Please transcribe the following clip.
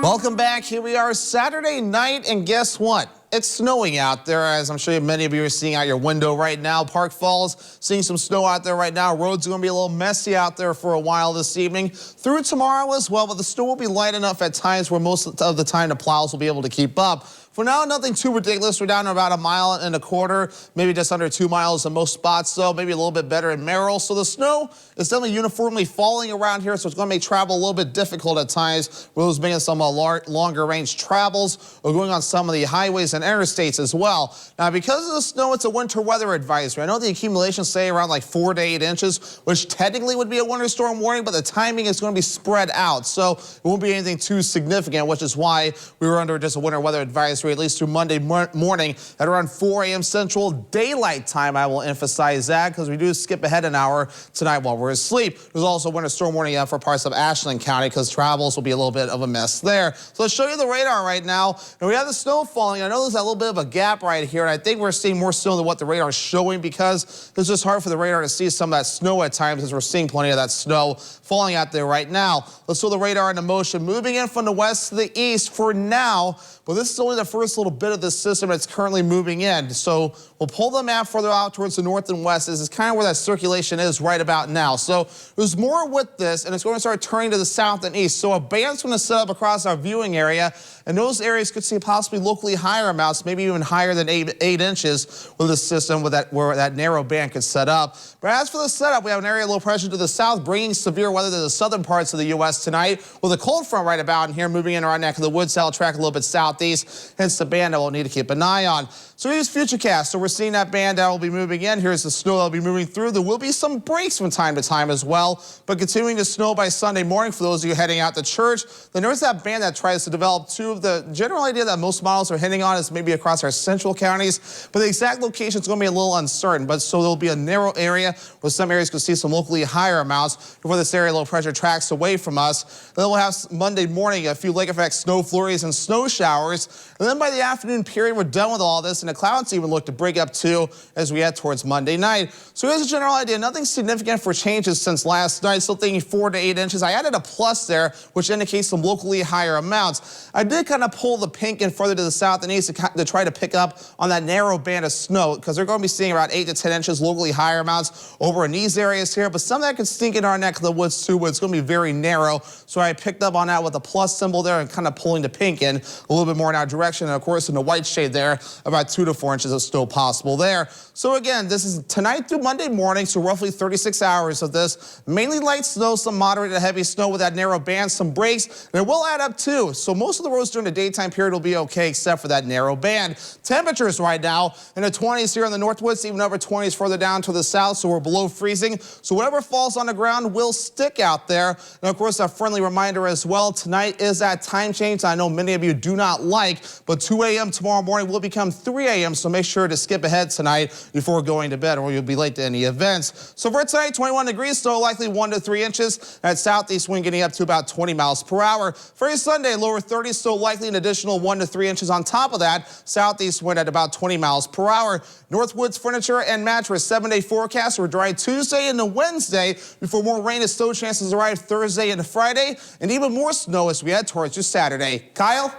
Welcome back. Here we are Saturday night, and guess what? It's snowing out there, as I'm sure many of you are seeing out your window right now. Park Falls, seeing some snow out there right now. Roads are going to be a little messy out there for a while this evening. Through tomorrow as well, but the snow will be light enough at times where most of the time the plows will be able to keep up. For now, nothing too ridiculous. We're down to about 1.25 miles, maybe just under 2 miles in most spots, though. Maybe a little bit better in Merrill. So the snow is definitely uniformly falling around here, so it's going to make travel a little bit difficult at times. Those making some longer range travels or going on some of the highways and interstates as well. Now, because of the snow, it's a winter weather advisory. I know the accumulations say around like 4 to 8 inches, which technically would be a winter storm warning, but the timing is going to be spread out, so it won't be anything too significant, which is why we were under just a winter weather advisory at least through Monday morning at around 4 a.m. Central Daylight Time. I will emphasize that because we do skip ahead an hour tonight while we're asleep. There's also a winter storm warning for parts of Ashland County because travels will be a little bit of a mess there. So let's show you the radar right now. And we have the snow falling. I know there's a little bit of a gap right here, and I think we're seeing more snow than what the radar is showing because it's just hard for the radar to see some of that snow at times as we're seeing plenty of that snow falling out there right now. Let's throw the radar into motion, moving in from the west to the east for now. But this is only the first little bit of the system that's currently moving in. So we'll pull the map further out towards the north and west. This is kind of where that circulation is right about now. So there's more with this, and it's going to start turning to the south and east. So a band's going to set up across our viewing area, and those areas could see possibly locally higher amounts, maybe even higher than 8 inches with the system where that narrow band could set up. But as for the setup, we have an area of low pressure to the south, bringing severe weather to the southern parts of the U.S. tonight, with a cold front right about in here, moving in our neck of the woods. That'll track a little bit southeast, hence the band that we'll need to keep an eye on. So here's Futurecast. So we're seeing that band that will be moving in. Here's the snow that will be moving through. There will be some breaks from time to time as well, but continuing to snow by Sunday morning for those of you heading out to church. Then there's that band that tries to develop two of the general idea that most models are hitting on is maybe across our central counties, but the exact location is going to be a little uncertain. But so there'll be a narrow area where some areas could see some locally higher amounts before this area low pressure tracks away from us. Then we'll have Monday morning a few lake effect snow flurries and snow showers, and then by the afternoon period we're done with all this, and the clouds even look to break up too as we head towards Monday night. So here's a general idea. Nothing significant for changes since last night. Still thinking 4 to 8 inches. I added a plus there, which indicates some locally higher amounts. I did kind of pull the pink in further to the south and east to try to pick up on that narrow band of snow because they're going to be seeing around 8 to 10 inches locally higher amounts over in these areas here. But some of that could sneak in our neck of the woods too, but it's going to be very narrow. So I picked up on that with a plus symbol there and kind of pulling the pink in a little bit more in our direction. And of course, in the white shade there, about 2 to 4 inches is still possible there. So again, this is tonight through Monday morning, so roughly 36 hours of this. Mainly light snow, some moderate to heavy snow with that narrow band, some breaks, and it will add up too. So most of the roads during the daytime period will be okay except for that narrow band. Temperatures right now in the 20s here in the northwoods, even over 20s further down to the south, so we're below freezing. So whatever falls on the ground will stick out there. And of course, a friendly reminder as well, tonight is that time change I know many of you do not like, but 2 a.m. tomorrow morning will become 3 a.m., so make sure to skip ahead tonight before going to bed or you'll be late to any events. So for tonight, 21 degrees, so likely 1 to 3 inches. That southeast wind getting up to about 20 miles per hour. For your Sunday, lower 30s, so likely an additional 1 to 3 inches on top of that. Southeast wind at about 20 miles per hour. Northwoods Furniture and Mattress 7-day forecast. We're dry Tuesday into Wednesday before more rain and snow chances arrive Thursday and Friday, and even more snow as we head towards your Saturday. Kyle?